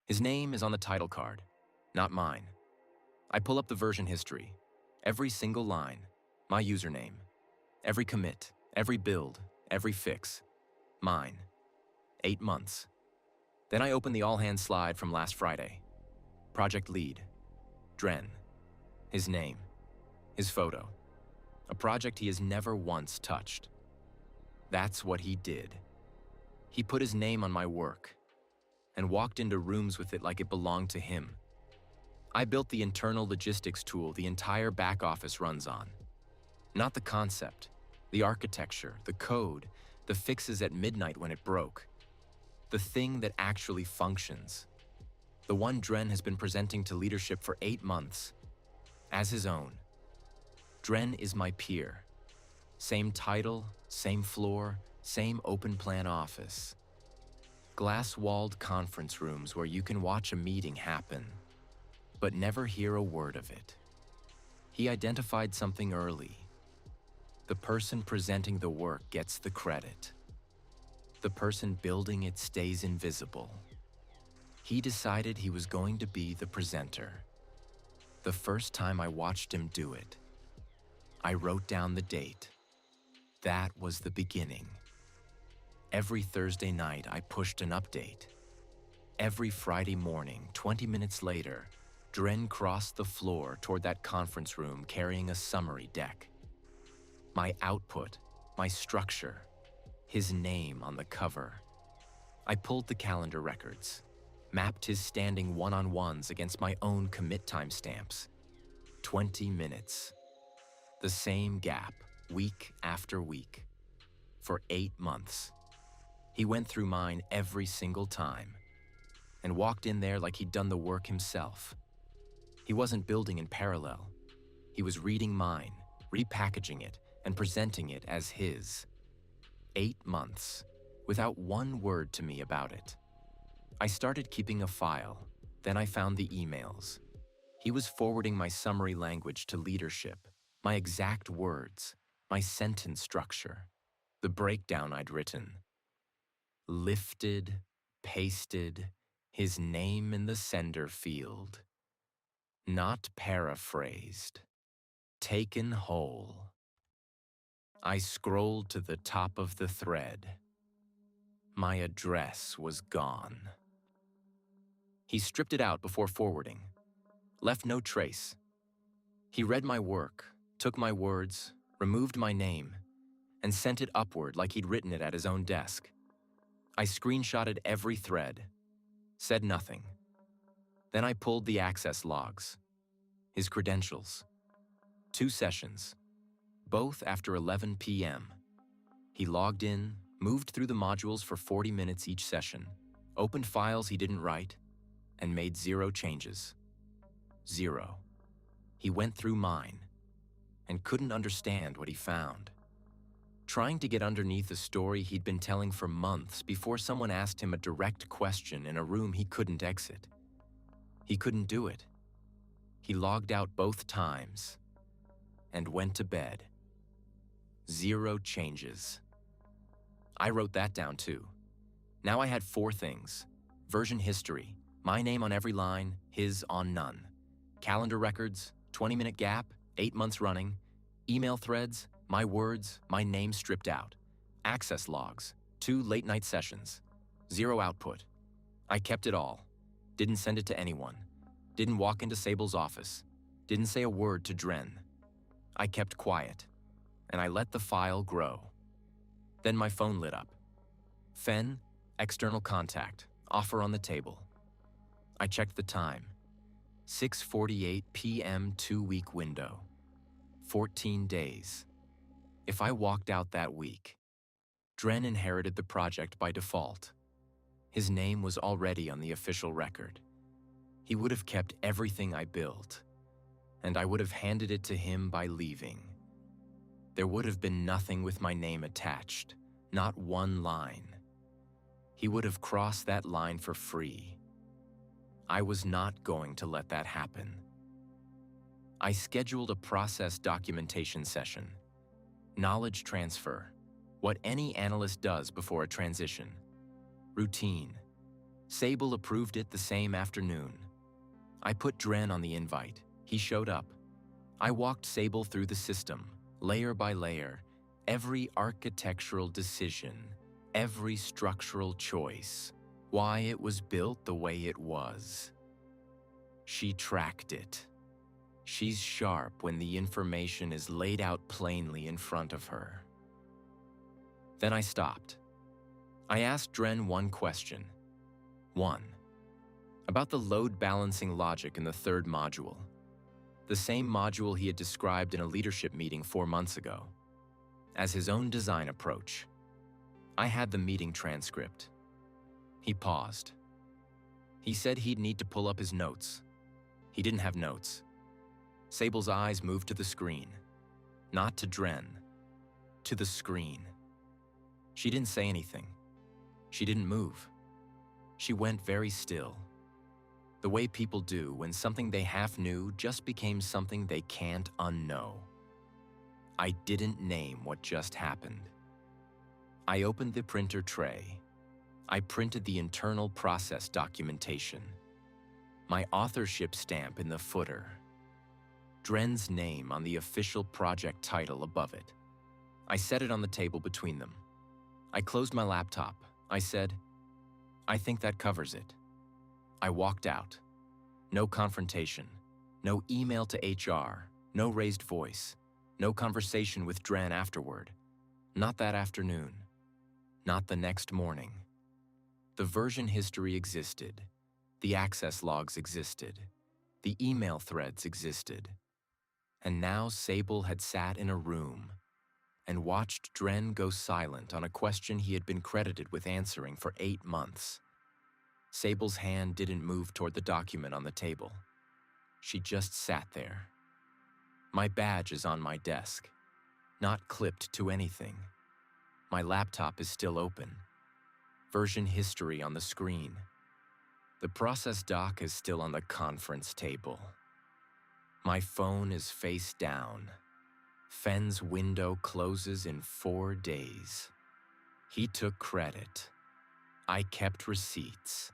His name is on the title card, not mine. I pull up the version history. Every single line, my username. Every commit, every build, every fix. Mine. 8 months. Then I open the all-hands slide from last Friday. Project lead. Dren. His name. His photo. A project he has never once touched. That's what he did. He put his name on my work and walked into rooms with it like it belonged to him. I built the internal logistics tool the entire back office runs on. Not the concept, the architecture, the code, the fixes at midnight when it broke. The thing that actually functions. The one Dren has been presenting to leadership for 8 months. As his own. Dren is my peer. Same title, same floor, same open plan office. Glass-walled conference rooms where you can watch a meeting happen, but never hear a word of it. He identified something early. The person presenting the work gets the credit. The person building it stays invisible. He decided he was going to be the presenter. The first time I watched him do it, I wrote down the date. That was the beginning. Every Thursday night, I pushed an update. Every Friday morning, 20 minutes later, Dren crossed the floor toward that conference room carrying a summary deck. My output, my structure, his name on the cover. I pulled the calendar records, mapped his standing one-on-ones against my own commit timestamps. 20 minutes. The same gap, week after week. For 8 months. He went through mine every single time and walked in there like he'd done the work himself. He wasn't building in parallel. He was reading mine, repackaging it, and presenting it as his. 8 months, without one word to me about it. I started keeping a file, then I found the emails. He was forwarding my summary language to leadership, my exact words, my sentence structure, the breakdown I'd written. Lifted, pasted, his name in the sender field. Not paraphrased. Taken whole. I scrolled to the top of the thread. My address was gone. He stripped it out before forwarding. Left no trace. He read my work, took my words, removed my name, and sent it upward like he'd written it at his own desk. I screenshotted every thread, said nothing. Then I pulled the access logs, his credentials. 2 sessions, both after 11 p.m. He logged in, moved through the modules for 40 minutes each session, opened files he didn't write, and made 0 changes. 0. He went through mine and couldn't understand what he found. Trying to get underneath a story he'd been telling for months before someone asked him a direct question in a room he couldn't exit. He couldn't do it. He logged out both times and went to bed. 0 changes. I wrote that down too. Now I had 4 things. Version history, my name on every line, his on none. Calendar records, 20-minute gap, 8 months running. Email threads, my words, my name stripped out. Access logs, 2 late-night sessions. 0 output. I kept it all. Didn't send it to anyone. Didn't walk into Sable's office. Didn't say a word to Dren. I kept quiet, and I let the file grow. Then my phone lit up. Fen, external contact, offer on the table. I checked the time. 6:48 p.m. 2-week window. 14 days. If I walked out that week, Dren inherited the project by default. His name was already on the official record. He would have kept everything I built, and I would have handed it to him by leaving. There would have been nothing with my name attached, not one line. He would have crossed that line for free. I was not going to let that happen. I scheduled a process documentation session. Knowledge transfer, what any analyst does before a transition. Routine. Sable approved it the same afternoon. I put Dren on the invite. He showed up. I walked Sable through the system, layer by layer, every architectural decision, every structural choice, why it was built the way it was. She tracked it. She's sharp when the information is laid out plainly in front of her. Then I stopped. I asked Dren one question. One, about the load balancing logic in the third module. The same module he had described in a leadership meeting 4 months ago, as his own design approach. I had the meeting transcript. He paused. He said he'd need to pull up his notes. He didn't have notes. Sable's eyes moved to the screen. Not to Dren. To the screen. She didn't say anything. She didn't move. She went very still. The way people do when something they half knew just became something they can't unknow. I didn't name what just happened. I opened the printer tray. I printed the internal process documentation. My authorship stamp in the footer. Dren's name on the official project title above it. I set it on the table between them. I closed my laptop. I said, "I think that covers it." I walked out. No confrontation. No email to HR. No raised voice. No conversation with Dren afterward. Not that afternoon. Not the next morning. The version history existed. The access logs existed. The email threads existed. And now Sable had sat in a room and watched Dren go silent on a question he had been credited with answering for 8 months. Sable's hand didn't move toward the document on the table. She just sat there. My badge is on my desk, not clipped to anything. My laptop is still open. Version history on the screen. The process doc is still on the conference table. My phone is face down. Fenn's window closes in 4 days. He took credit. I kept receipts.